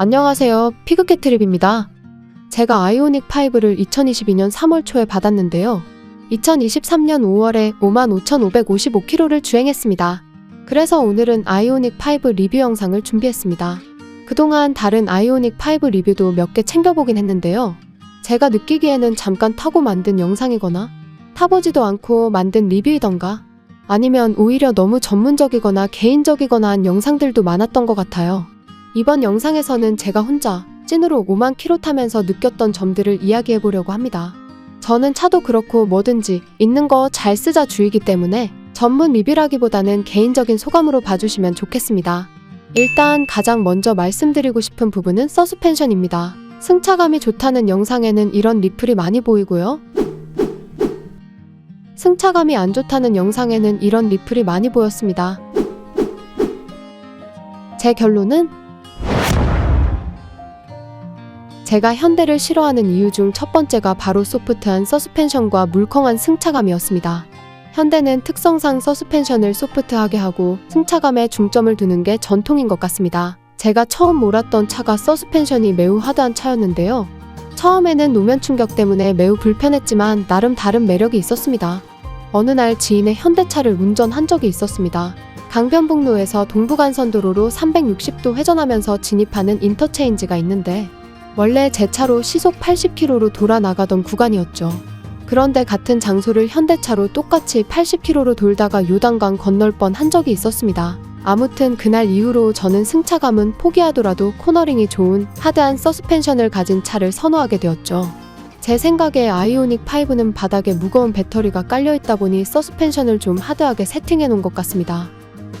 안녕하세요. 피그캣트립입니다. 제가 아이오닉 5를 2022년 3월 초에 받았는데요. 2023년 5월에 55,555km를 주행했습니다. 그래서 오늘은 아이오닉 5 리뷰 영상을 준비했습니다. 그동안 다른 아이오닉 5 리뷰도 몇 개 챙겨보긴 했는데요. 제가 느끼기에는 잠깐 타고 만든 영상이거나 타보지도 않고 만든 리뷰이던가 아니면 오히려 너무 전문적이거나 개인적이거나 한 영상들도 많았던 것 같아요. 이번 영상에서는 제가 혼자 찐으로 5만 km 타면서 느꼈던 점들을 이야기해보려고 합니다. 저는 차도 그렇고 뭐든지 있는 거 잘 쓰자 주의이기 때문에 전문 리뷰라기보다는 개인적인 소감으로 봐주시면 좋겠습니다. 일단 가장 먼저 말씀드리고 싶은 부분은 서스펜션입니다. 승차감이 좋다는 영상에는 이런 리플이 많이 보이고요. 승차감이 안 좋다는 영상에는 이런 리플이 많이 보였습니다. 제 결론은 제가 현대를 싫어하는 이유 중 첫 번째가 바로 소프트한 서스펜션과 물컹한 승차감이었습니다. 현대는 특성상 서스펜션을 소프트하게 하고 승차감에 중점을 두는 게 전통인 것 같습니다. 제가 처음 몰았던 차가 서스펜션이 매우 하드한 차였는데요. 처음에는 노면 충격 때문에 매우 불편했지만 나름 다른 매력이 있었습니다. 어느 날 지인의 현대차를 운전한 적이 있었습니다. 강변북로에서 동부간선도로로 360도 회전하면서 진입하는 인터체인지가 있는데 원래 제 차로 시속 80km로 돌아 나가던 구간이었죠. 그런데 같은 장소를 현대차로 똑같이 80km로 돌다가 요단강 건널 뻔한 적이 있었습니다. 아무튼 그날 이후로 저는 승차감은 포기하더라도 코너링이 좋은 하드한 서스펜션을 가진 차를 선호하게 되었죠. 제 생각에 아이오닉 5는 바닥에 무거운 배터리가 깔려있다 보니 서스펜션을 좀 하드하게 세팅해 놓은 것 같습니다.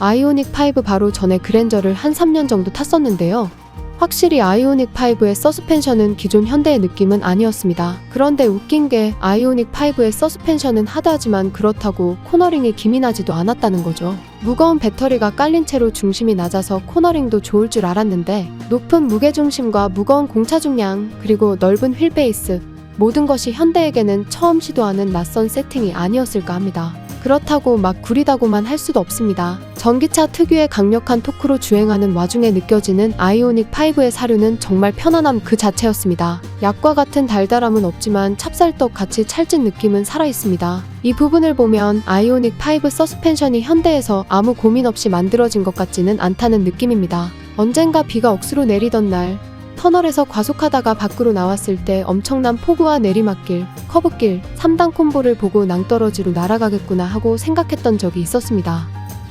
아이오닉 5 바로 전에 그랜저를 한 3년 정도 탔었는데요. 확실히 아이오닉 5의 서스펜션은 기존 현대의 느낌은 아니었습니다. 그런데 웃긴 게 아이오닉 5의 서스펜션은 하드하지만 그렇다고 코너링이 기민하지도 않았다는 거죠. 무거운 배터리가 깔린 채로 중심이 낮아서 코너링도 좋을 줄 알았는데 높은 무게중심과 무거운 공차 중량 그리고 넓은 휠베이스 모든 것이 현대에게는 처음 시도하는 낯선 세팅이 아니었을까 합니다. 그렇다고 막 구리다고만 할 수도 없습니다. 전기차 특유의 강력한 토크로 주행하는 와중에 느껴지는 아이오닉 5의 사륜은 정말 편안함 그 자체였습니다. 약과 같은 달달함은 없지만 찹쌀떡 같이 찰진 느낌은 살아있습니다. 이 부분을 보면 아이오닉 5 서스펜션이 현대에서 아무 고민 없이 만들어진 것 같지는 않다는 느낌입니다. 언젠가 비가 억수로 내리던 날 터널에서 과속하다가 밖으로 나왔을 때 엄청난 폭우와 내리막길, 커브길, 3단 콤보를 보고 낭떠러지로 날아가겠구나 하고 생각했던 적이 있었습니다.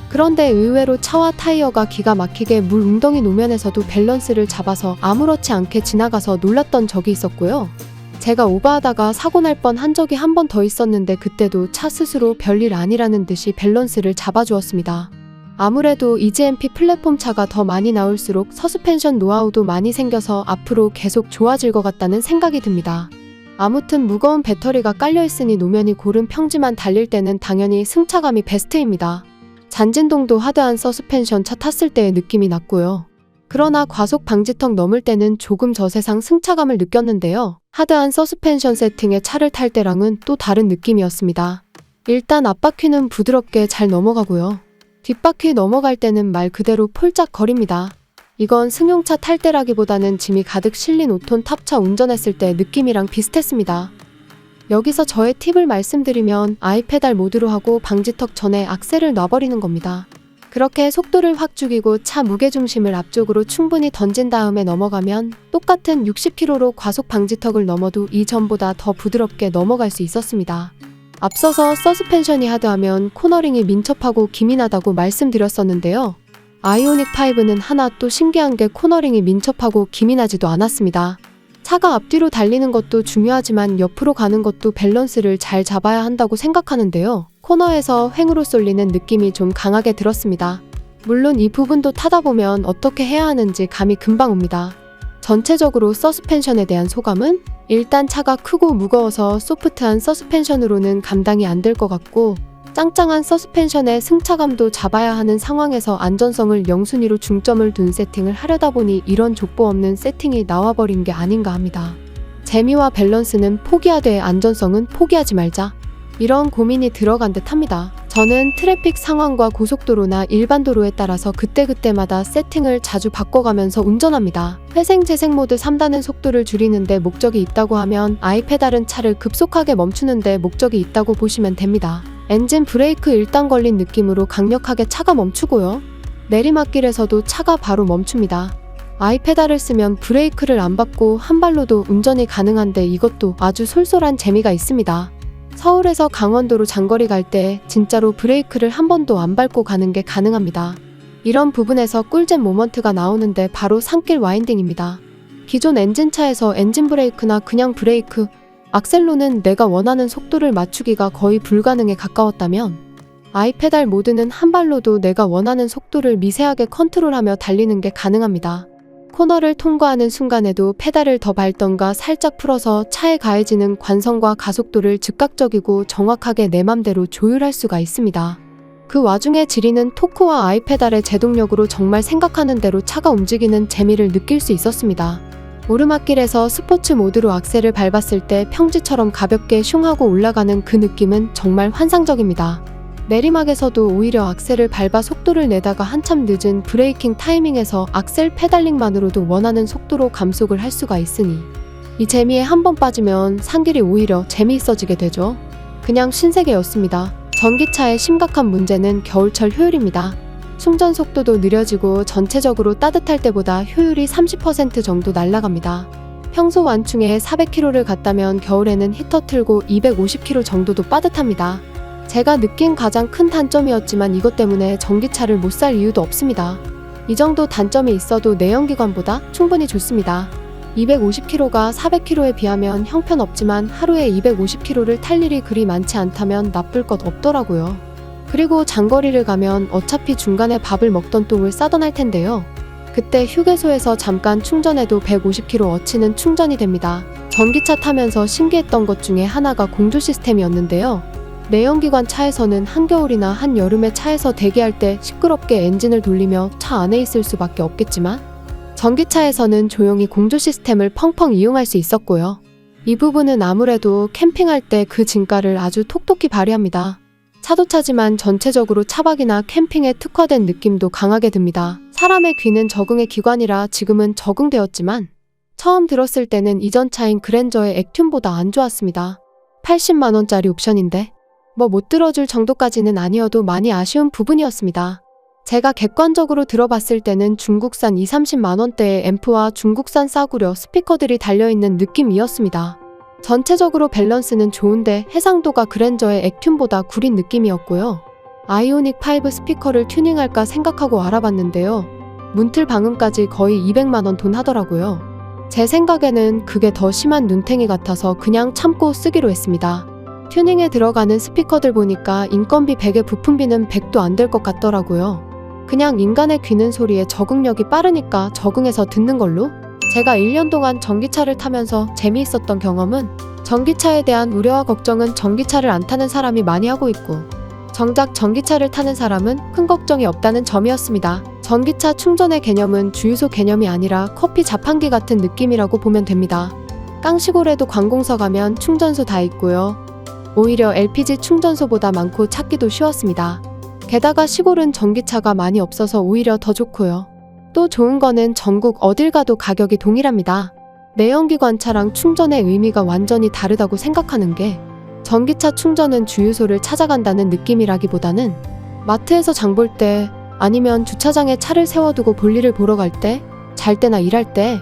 그런데 의외로 차와 타이어가 기가 막히게 물 웅덩이 노면에서도 밸런스를 잡아서 아무렇지 않게 지나가서 놀랐던 적이 있었고요. 제가 오버하다가 사고 날 뻔 한 적이 한 번 더 있었는데 그때도 차 스스로 별일 아니라는 듯이 밸런스를 잡아주었습니다. 아무래도 EGMP 플랫폼 차가 더 많이 나올수록 서스펜션 노하우도 많이 생겨서 앞으로 계속 좋아질 것 같다는 생각이 듭니다. 아무튼 무거운 배터리가 깔려있으니 노면이 고른 평지만 달릴 때는 당연히 승차감이 베스트입니다. 잔진동도 하드한 서스펜션 차 탔을 때의 느낌이 났고요. 그러나 과속 방지턱 넘을 때는 조금 저세상 승차감을 느꼈는데요. 하드한 서스펜션 세팅의 차를 탈 때랑은 또 다른 느낌이었습니다. 일단 앞바퀴는 부드럽게 잘 넘어가고요. 뒷바퀴 넘어갈 때는 말 그대로 폴짝 거립니다. 이건 승용차 탈 때라기보다는 짐이 가득 실린 5톤 탑차 운전했을 때 느낌이랑 비슷했습니다. 여기서 저의 팁을 말씀드리면 아이페달 모드로 하고 방지턱 전에 악셀을 놔버리는 겁니다. 그렇게 속도를 확 죽이고 차 무게중심을 앞쪽으로 충분히 던진 다음에 넘어가면 똑같은 60km로 과속 방지턱을 넘어도 이전보다 더 부드럽게 넘어갈 수 있었습니다. 앞서서 서스펜션이 하드하면 코너링이 민첩하고 기민하다고 말씀드렸었는데요. 아이오닉 5는 하나 또 신기한 게 코너링이 민첩하고 기민하지도 않았습니다. 차가 앞뒤로 달리는 것도 중요하지만 옆으로 가는 것도 밸런스를 잘 잡아야 한다고 생각하는데요. 코너에서 횡으로 쏠리는 느낌이 좀 강하게 들었습니다. 물론 이 부분도 타다 보면 어떻게 해야 하는지 감이 금방 옵니다. 전체적으로 서스펜션에 대한 소감은 일단 차가 크고 무거워서 소프트한 서스펜션으로는 감당이 안 될 것 같고 짱짱한 서스펜션의 승차감도 잡아야 하는 상황에서 안전성을 영순위로 중점을 둔 세팅을 하려다 보니 이런 족보 없는 세팅이 나와버린 게 아닌가 합니다. 재미와 밸런스는 포기하되 안전성은 포기하지 말자. 이런 고민이 들어간 듯 합니다. 저는 트래픽 상황과 고속도로나 일반 도로에 따라서 그때그때마다 세팅을 자주 바꿔가면서 운전합니다. 회생 재생 모드 3단은 속도를 줄이는데 목적이 있다고 하면 아이페달은 차를 급속하게 멈추는데 목적이 있다고 보시면 됩니다. 엔진 브레이크 1단 걸린 느낌으로 강력하게 차가 멈추고요. 내리막길에서도 차가 바로 멈춥니다. 아이페달을 쓰면 브레이크를 안 밟고 한 발로도 운전이 가능한데 이것도 아주 솔솔한 재미가 있습니다. 서울에서 강원도로 장거리 갈 때 진짜로 브레이크를 한 번도 안 밟고 가는 게 가능합니다. 이런 부분에서 꿀잼 모먼트가 나오는데 바로 산길 와인딩입니다. 기존 엔진차에서 엔진 브레이크나 그냥 브레이크, 악셀로는 내가 원하는 속도를 맞추기가 거의 불가능에 가까웠다면 아이페달 모드는 한 발로도 내가 원하는 속도를 미세하게 컨트롤하며 달리는 게 가능합니다. 코너를 통과하는 순간에도 페달을 더 밟던가 살짝 풀어서 차에 가해지는 관성과 가속도를 즉각적이고 정확하게 내 맘대로 조율할 수가 있습니다. 그 와중에 지리는 토크와 아이페달의 제동력으로 정말 생각하는 대로 차가 움직이는 재미를 느낄 수 있었습니다. 오르막길에서 스포츠 모드로 악셀을 밟았을 때 평지처럼 가볍게 슝하고 올라가는 그 느낌은 정말 환상적입니다. 내리막에서도 오히려 악셀을 밟아 속도를 내다가 한참 늦은 브레이킹 타이밍에서 악셀 페달링만으로도 원하는 속도로 감속을 할 수가 있으니 이 재미에 한번 빠지면 산길이 오히려 재미있어지게 되죠. 그냥 신세계였습니다. 전기차의 심각한 문제는 겨울철 효율입니다. 충전 속도도 느려지고 전체적으로 따뜻할 때보다 효율이 30% 정도 날아갑니다. 평소 완충에 400km를 갔다면 겨울에는 히터 틀고 250km 정도도 빠듯합니다. 제가 느낀 가장 큰 단점이었지만 이것 때문에 전기차를 못 살 이유도 없습니다. 이 정도 단점이 있어도 내연기관보다 충분히 좋습니다. 250km가 400km에 비하면 형편없지만 하루에 250km를 탈 일이 그리 많지 않다면 나쁠 것 없더라고요. 그리고 장거리를 가면 어차피 중간에 밥을 먹던 똥을 싸던 할 텐데요. 그때 휴게소에서 잠깐 충전해도 150kW어치는 충전이 됩니다. 전기차 타면서 신기했던 것 중에 하나가 공조 시스템이었는데요. 내연기관 차에서는 한겨울이나 한여름에 차에서 대기할 때 시끄럽게 엔진을 돌리며 차 안에 있을 수밖에 없겠지만 전기차에서는 조용히 공조 시스템을 펑펑 이용할 수 있었고요. 이 부분은 아무래도 캠핑할 때 그 진가를 아주 톡톡히 발휘합니다. 차도 차지만 전체적으로 차박이나 캠핑에 특화된 느낌도 강하게 듭니다. 사람의 귀는 적응의 기관이라 지금은 적응되었지만 처음 들었을 때는 이전 차인 그랜저의 액튠보다 안 좋았습니다. 80만원짜리 옵션인데 못 들어줄 정도까지는 아니어도 많이 아쉬운 부분이었습니다. 제가 객관적으로 들어봤을 때는 중국산 20-30만원대의 앰프와 중국산 싸구려 스피커들이 달려있는 느낌이었습니다. 전체적으로 밸런스는 좋은데 해상도가 그랜저의 액튠보다 구린 느낌이었고요. 아이오닉 5 스피커를 튜닝할까 생각하고 알아봤는데요. 문틀 방음까지 거의 200만원 돈 하더라고요. 제 생각에는 그게 더 심한 눈탱이 같아서 그냥 참고 쓰기로 했습니다. 튜닝에 들어가는 스피커들 보니까 인건비 100에 부품비는 100도 안 될 것 같더라고요. 그냥 인간의 귀는 소리에 적응력이 빠르니까 적응해서 듣는 걸로? 제가 1년 동안 전기차를 타면서 재미있었던 경험은 전기차에 대한 우려와 걱정은 전기차를 안 타는 사람이 많이 하고 있고 정작 전기차를 타는 사람은 큰 걱정이 없다는 점이었습니다. 전기차 충전의 개념은 주유소 개념이 아니라 커피 자판기 같은 느낌이라고 보면 됩니다. 깡시골에도 관공서 가면 충전소 다 있고요. 오히려 LPG 충전소보다 많고 찾기도 쉬웠습니다. 게다가 시골은 전기차가 많이 없어서 오히려 더 좋고요. 또 좋은 거는 전국 어딜 가도 가격이 동일합니다. 내연기관차랑 충전의 의미가 완전히 다르다고 생각하는 게 전기차 충전은 주유소를 찾아간다는 느낌이라기보다는 마트에서 장 볼 때 아니면 주차장에 차를 세워두고 볼일을 보러 갈 때, 잘 때나 일할 때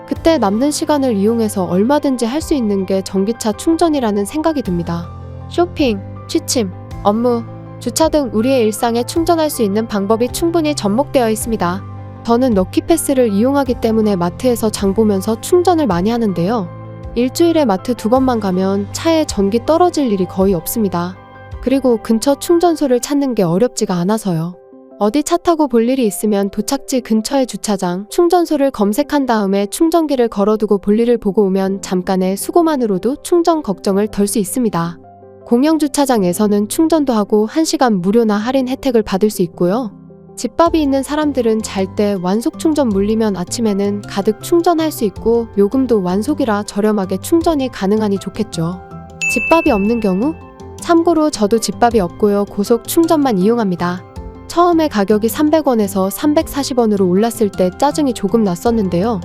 그때 남는 시간을 이용해서 얼마든지 할 수 있는 게 전기차 충전이라는 생각이 듭니다. 쇼핑, 취침, 업무, 주차 등 우리의 일상에 충전할 수 있는 방법이 충분히 접목되어 있습니다. 저는 럭키패스를 이용하기 때문에 마트에서 장 보면서 충전을 많이 하는데요. 일주일에 마트 2번만 가면 차에 전기 떨어질 일이 거의 없습니다. 그리고 근처 충전소를 찾는 게 어렵지가 않아서요. 어디 차 타고 볼 일이 있으면 도착지 근처의 주차장, 충전소를 검색한 다음에 충전기를 걸어두고 볼일을 보고 오면 잠깐의 수고만으로도 충전 걱정을 덜 수 있습니다. 공영주차장에서는 충전도 하고 1시간 무료나 할인 혜택을 받을 수 있고요. 집밥이 있는 사람들은 잘 때 완속 충전 물리면 아침에는 가득 충전할 수 있고 요금도 완속이라 저렴하게 충전이 가능하니 좋겠죠. 집밥이 없는 경우? 참고로 저도 집밥이 없고요. 고속 충전만 이용합니다. 처음에 가격이 300원에서 340원으로 올랐을 때 짜증이 조금 났었는데요.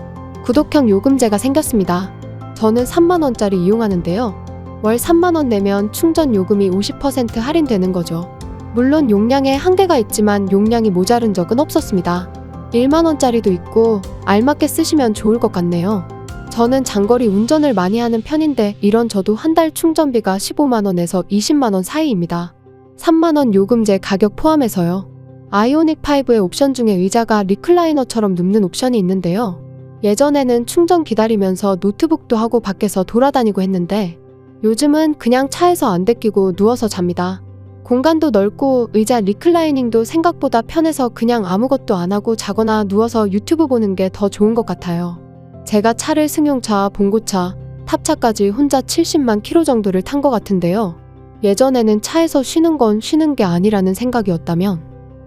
구독형 요금제가 생겼습니다. 저는 3만원짜리 이용하는데요. 월 3만원 내면 충전 요금이 50% 할인되는 거죠. 물론 용량에 한계가 있지만 용량이 모자른 적은 없었습니다. 1만원짜리도 있고 알맞게 쓰시면 좋을 것 같네요. 저는 장거리 운전을 많이 하는 편인데 이런 저도 한 달 충전비가 15만원에서 20만원 사이입니다. 3만원 요금제 가격 포함해서요. 아이오닉5의 옵션 중에 의자가 리클라이너처럼 눕는 옵션이 있는데요. 예전에는 충전 기다리면서 노트북도 하고 밖에서 돌아다니고 했는데 요즘은 그냥 차에서 안대 끼고 누워서 잡니다. 공간도 넓고 의자 리클라이닝도 생각보다 편해서 그냥 아무것도 안 하고 자거나 누워서 유튜브 보는 게 더 좋은 것 같아요. 제가 차를 승용차, 봉고차, 탑차까지 혼자 70만 킬로 정도를 탄 것 같은데요. 예전에는 차에서 쉬는 건 쉬는 게 아니라는 생각이었다면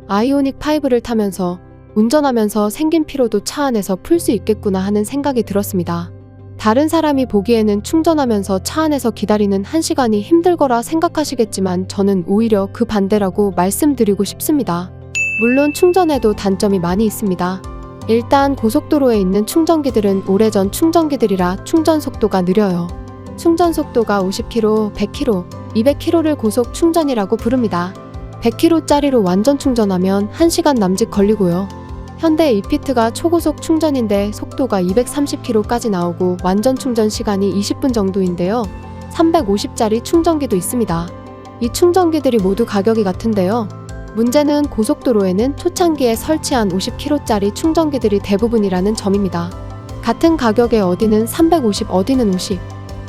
아이오닉5를 타면서 운전하면서 생긴 피로도 차 안에서 풀 수 있겠구나 하는 생각이 들었습니다. 다른 사람이 보기에는 충전하면서 차 안에서 기다리는 1시간이 힘들거라 생각하시겠지만 저는 오히려 그 반대라고 말씀드리고 싶습니다. 물론 충전에도 단점이 많이 있습니다. 일단 고속도로에 있는 충전기들은 오래전 충전기들이라 충전 속도가 느려요. 충전 속도가 50km, 100km, 200km를 고속 충전이라고 부릅니다. 100km짜리로 완전 충전하면 1시간 남짓 걸리고요. 현대 이피트가 초고속 충전인데 속도가 230km까지 나오고 완전 충전 시간이 20분 정도인데요. 350짜리 충전기도 있습니다. 이 충전기들이 모두 가격이 같은데요. 문제는 고속도로에는 초창기에 설치한 50km짜리 충전기들이 대부분이라는 점입니다. 같은 가격에 어디는 350, 어디는 50.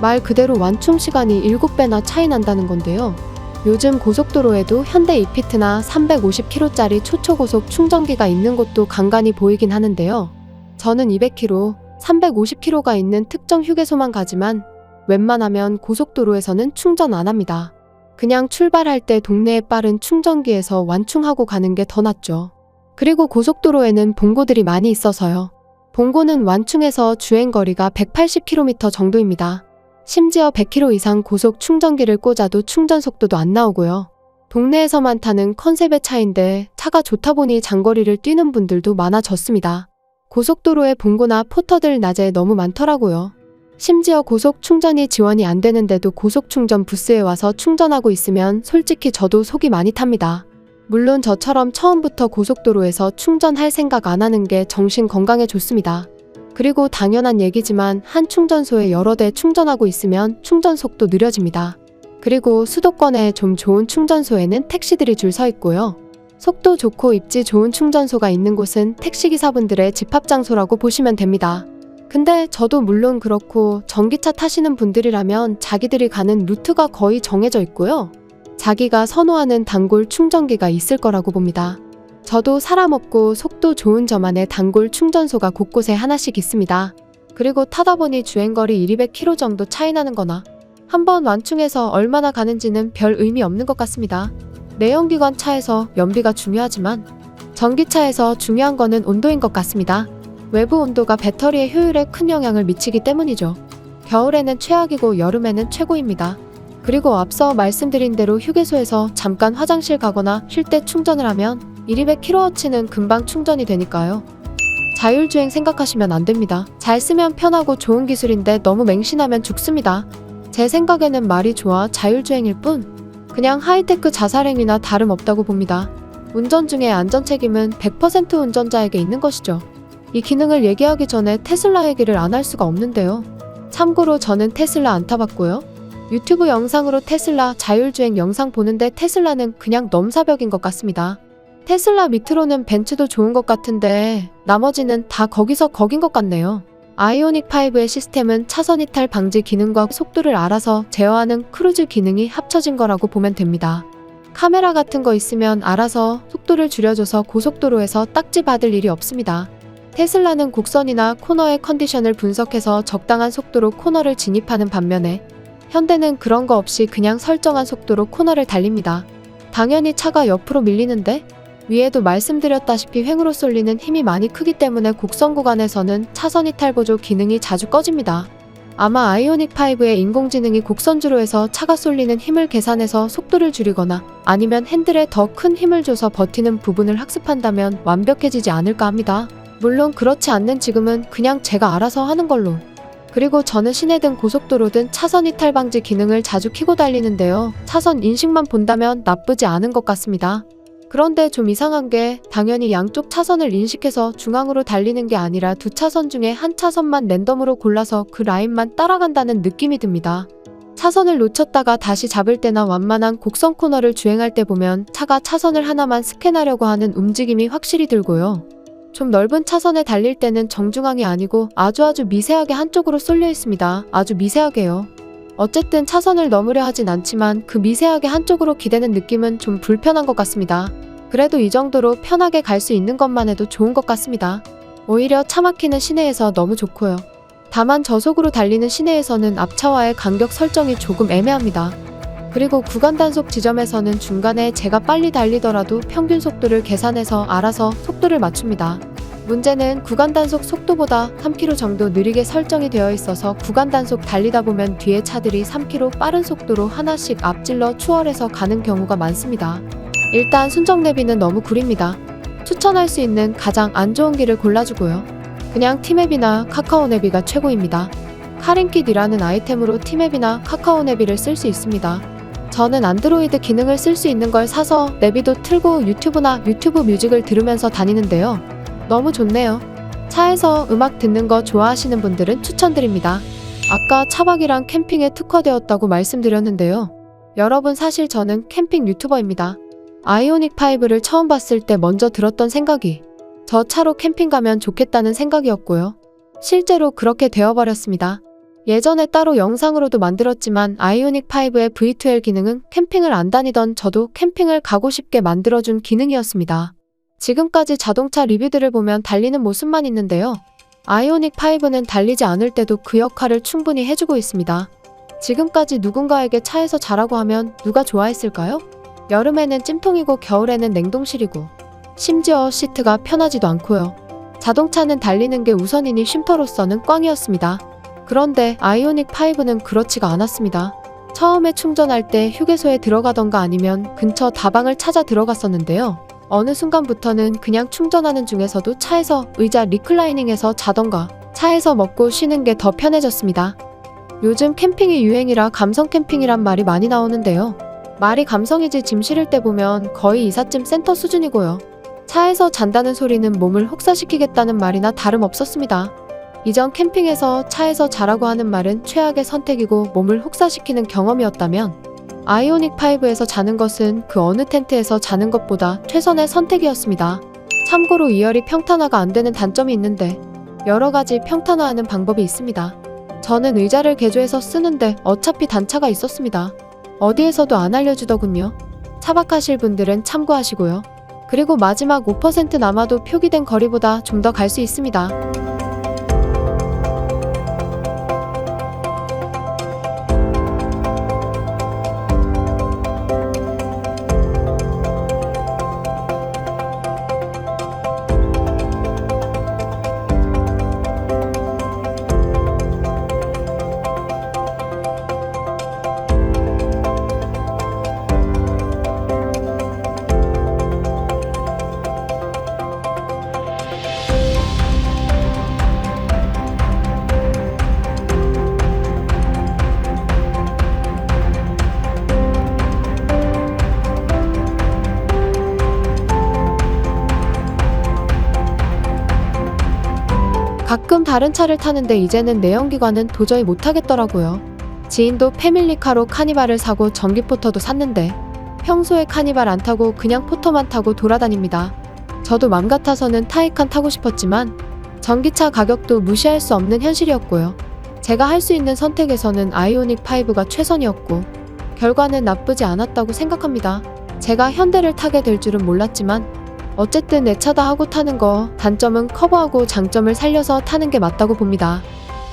말 그대로 완충 시간이 7배나 차이 난다는 건데요. 요즘 고속도로에도 현대 이피트나 350km짜리 초초고속 충전기가 있는 곳도 간간히 보이긴 하는데요. 저는 200km, 350km가 있는 특정 휴게소만 가지만 웬만하면 고속도로에서는 충전 안 합니다. 그냥 출발할 때 동네에 빠른 충전기에서 완충하고 가는 게 더 낫죠. 그리고 고속도로에는 봉고들이 많이 있어서요. 봉고는 완충해서 주행거리가 180km 정도입니다. 심지어 100km 이상 고속 충전기를 꽂아도 충전 속도도 안 나오고요. 동네에서만 타는 컨셉의 차인데 차가 좋다 보니 장거리를 뛰는 분들도 많아졌습니다. 고속도로에 봉고나 포터들 낮에 너무 많더라고요. 심지어 고속 충전이 지원이 안 되는데도 고속 충전 부스에 와서 충전하고 있으면 솔직히 저도 속이 많이 탑니다. 물론 저처럼 처음부터 고속도로에서 충전할 생각 안 하는 게 정신 건강에 좋습니다. 그리고 당연한 얘기지만 한 충전소에 여러 대 충전하고 있으면 충전 속도 느려집니다. 그리고 수도권에 좀 좋은 충전소에는 택시들이 줄 서 있고요. 속도 좋고 입지 좋은 충전소가 있는 곳은 택시기사분들의 집합 장소라고 보시면 됩니다. 근데 저도 물론 그렇고 전기차 타시는 분들이라면 자기들이 가는 루트가 거의 정해져 있고요. 자기가 선호하는 단골 충전기가 있을 거라고 봅니다. 저도 사람 없고 속도 좋은 저만의 단골 충전소가 곳곳에 하나씩 있습니다. 그리고 타다 보니 주행거리 200km 정도 차이 나는 거나 한번 완충해서 얼마나 가는지는 별 의미 없는 것 같습니다. 내연기관 차에서 연비가 중요하지만 전기차에서 중요한 거는 온도인 것 같습니다. 외부 온도가 배터리의 효율에 큰 영향을 미치기 때문이죠. 겨울에는 최악이고 여름에는 최고입니다. 그리고 앞서 말씀드린 대로 휴게소에서 잠깐 화장실 가거나 쉴 때 충전을 하면 200kW는 금방 충전이 되니까요. 자율주행 생각하시면 안 됩니다. 잘 쓰면 편하고 좋은 기술인데 너무 맹신하면 죽습니다. 제 생각에는 말이 좋아 자율주행일 뿐 그냥 하이테크 자살행위나 다름없다고 봅니다. 운전 중에 안전 책임은 100% 운전자에게 있는 것이죠. 이 기능을 얘기하기 전에 테슬라 얘기를 안 할 수가 없는데요. 참고로 저는 테슬라 안 타봤고요. 유튜브 영상으로 테슬라 자율주행 영상 보는데 테슬라는 그냥 넘사벽인 것 같습니다. 테슬라 밑으로는 벤츠도 좋은 것 같은데 나머지는 다 거기서 거긴 것 같네요. 아이오닉5의 시스템은 차선 이탈 방지 기능과 속도를 알아서 제어하는 크루즈 기능이 합쳐진 거라고 보면 됩니다. 카메라 같은 거 있으면 알아서 속도를 줄여줘서 고속도로에서 딱지 받을 일이 없습니다. 테슬라는 곡선이나 코너의 컨디션을 분석해서 적당한 속도로 코너를 진입하는 반면에 현대는 그런 거 없이 그냥 설정한 속도로 코너를 달립니다. 당연히 차가 옆으로 밀리는데 위에도 말씀드렸다시피 횡으로 쏠리는 힘이 많이 크기 때문에 곡선 구간에서는 차선 이탈 보조 기능이 자주 꺼집니다. 아마 아이오닉5의 인공지능이 곡선주로 해서 차가 쏠리는 힘을 계산해서 속도를 줄이거나 아니면 핸들에 더 큰 힘을 줘서 버티는 부분을 학습한다면 완벽해지지 않을까 합니다. 물론 그렇지 않는 지금은 그냥 제가 알아서 하는 걸로. 그리고 저는 시내든 고속도로든 차선 이탈 방지 기능을 자주 켜고 달리는데요. 차선 인식만 본다면 나쁘지 않은 것 같습니다. 그런데 좀 이상한 게 당연히 양쪽 차선을 인식해서 중앙으로 달리는 게 아니라 두 차선 중에 한 차선만 랜덤으로 골라서 그 라인만 따라간다는 느낌이 듭니다. 차선을 놓쳤다가 다시 잡을 때나 완만한 곡선 코너를 주행할 때 보면 차가 차선을 하나만 스캔하려고 하는 움직임이 확실히 들고요. 좀 넓은 차선에 달릴 때는 정중앙이 아니고 아주 미세하게 한쪽으로 쏠려 있습니다. 아주 미세하게요. 어쨌든 차선을 넘으려 하진 않지만 그 미세하게 한쪽으로 기대는 느낌은 좀 불편한 것 같습니다. 그래도 이 정도로 편하게 갈 수 있는 것만 해도 좋은 것 같습니다. 오히려 차 막히는 시내에서 너무 좋고요. 다만 저속으로 달리는 시내에서는 앞차와의 간격 설정이 조금 애매합니다. 그리고 구간 단속 지점에서는 중간에 제가 빨리 달리더라도 평균 속도를 계산해서 알아서 속도를 맞춥니다. 문제는 구간 단속 속도보다 3km 정도 느리게 설정이 되어 있어서 구간 단속 달리다 보면 뒤에 차들이 3km 빠른 속도로 하나씩 앞질러 추월해서 가는 경우가 많습니다. 일단 순정 내비는 너무 구립니다. 추천할 수 있는 가장 안 좋은 길을 골라주고요. 그냥 티맵이나 카카오 내비가 최고입니다. 카링킷이라는 아이템으로 티맵이나 카카오 내비를 쓸 수 있습니다. 저는 안드로이드 기능을 쓸 수 있는 걸 사서 내비도 틀고 유튜브나 유튜브 뮤직을 들으면서 다니는데요. 너무 좋네요. 차에서 음악 듣는 거 좋아하시는 분들은 추천드립니다. 아까 차박이랑 캠핑에 특화되었다고 말씀드렸는데요. 여러분 사실 저는 캠핑 유튜버입니다. 아이오닉5를 처음 봤을 때 먼저 들었던 생각이 저 차로 캠핑 가면 좋겠다는 생각이었고요. 실제로 그렇게 되어버렸습니다. 예전에 따로 영상으로도 만들었지만 아이오닉5의 V2L 기능은 캠핑을 안 다니던 저도 캠핑을 가고 싶게 만들어준 기능이었습니다. 지금까지 자동차 리뷰들을 보면 달리는 모습만 있는데요. 아이오닉5는 달리지 않을 때도 그 역할을 충분히 해주고 있습니다. 지금까지 누군가에게 차에서 자라고 하면 누가 좋아했을까요? 여름에는 찜통이고 겨울에는 냉동실이고 심지어 시트가 편하지도 않고요. 자동차는 달리는 게 우선이니 쉼터로서는 꽝이었습니다. 그런데 아이오닉5는 그렇지가 않았습니다. 처음에 충전할 때 휴게소에 들어가던가 아니면 근처 다방을 찾아 들어갔었는데요. 어느 순간부터는 그냥 충전하는 중에서도 차에서 의자 리클라이닝해서 자던가 차에서 먹고 쉬는 게 더 편해졌습니다. 요즘 캠핑이 유행이라 감성 캠핑이란 말이 많이 나오는데요. 말이 감성이지 짐 실을 때 보면 거의 이삿짐 센터 수준이고요. 차에서 잔다는 소리는 몸을 혹사시키겠다는 말이나 다름없었습니다. 이전 캠핑에서 차에서 자라고 하는 말은 최악의 선택이고 몸을 혹사시키는 경험이었다면 아이오닉5에서 자는 것은 그 어느 텐트에서 자는 것보다 최선의 선택이었습니다. 참고로 2열이 평탄화가 안 되는 단점이 있는데 여러 가지 평탄화하는 방법이 있습니다. 저는 의자를 개조해서 쓰는데 어차피 단차가 있었습니다. 어디에서도 안 알려주더군요. 차박하실 분들은 참고하시고요. 그리고 마지막 5% 남아도 표기된 거리보다 좀 더 갈 수 있습니다. 가끔 다른 차를 타는데 이제는 내연기관은 도저히 못하겠더라고요. 지인도 패밀리카로 카니발을 사고 전기포터도 샀는데 평소에 카니발 안 타고 그냥 포터만 타고 돌아다닙니다. 저도 맘 같아서는 타이칸 타고 싶었지만 전기차 가격도 무시할 수 없는 현실이었고요. 제가 할 수 있는 선택에서는 아이오닉5가 최선이었고 결과는 나쁘지 않았다고 생각합니다. 제가 현대를 타게 될 줄은 몰랐지만 어쨌든 내 차다 하고 타는 거 단점은 커버하고 장점을 살려서 타는 게 맞다고 봅니다.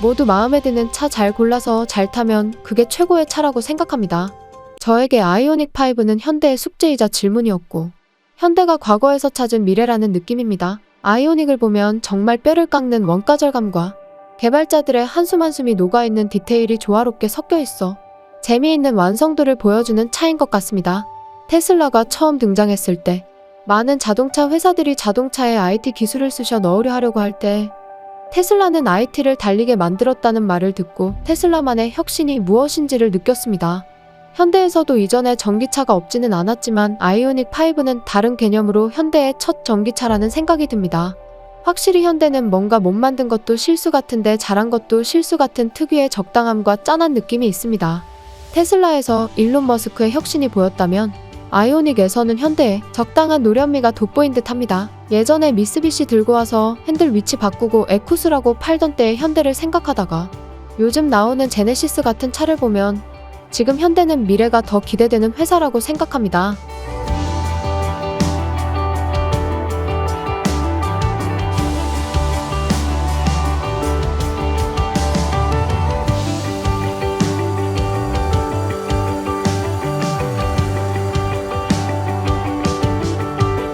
모두 마음에 드는 차 잘 골라서 잘 타면 그게 최고의 차라고 생각합니다. 저에게 아이오닉5는 현대의 숙제이자 질문이었고 현대가 과거에서 찾은 미래라는 느낌입니다. 아이오닉을 보면 정말 뼈를 깎는 원가 절감과 개발자들의 한숨 한숨이 녹아있는 디테일이 조화롭게 섞여 있어 재미있는 완성도를 보여주는 차인 것 같습니다. 테슬라가 처음 등장했을 때 많은 자동차 회사들이 자동차에 IT 기술을 쑤셔 넣으려 하려고 할 때 테슬라는 IT를 달리게 만들었다는 말을 듣고 테슬라만의 혁신이 무엇인지를 느꼈습니다. 현대에서도 이전에 전기차가 없지는 않았지만 아이오닉 5는 다른 개념으로 현대의 첫 전기차라는 생각이 듭니다. 확실히 현대는 뭔가 못 만든 것도 실수 같은데 잘한 것도 실수 같은 특유의 적당함과 짠한 느낌이 있습니다. 테슬라에서 일론 머스크의 혁신이 보였다면 아이오닉에서는 현대의 적당한 노련미가 돋보인 듯합니다. 예전에 미쓰비시 들고 와서 핸들 위치 바꾸고 에쿠스라고 팔던 때의 현대를 생각하다가 요즘 나오는 제네시스 같은 차를 보면 지금 현대는 미래가 더 기대되는 회사라고 생각합니다.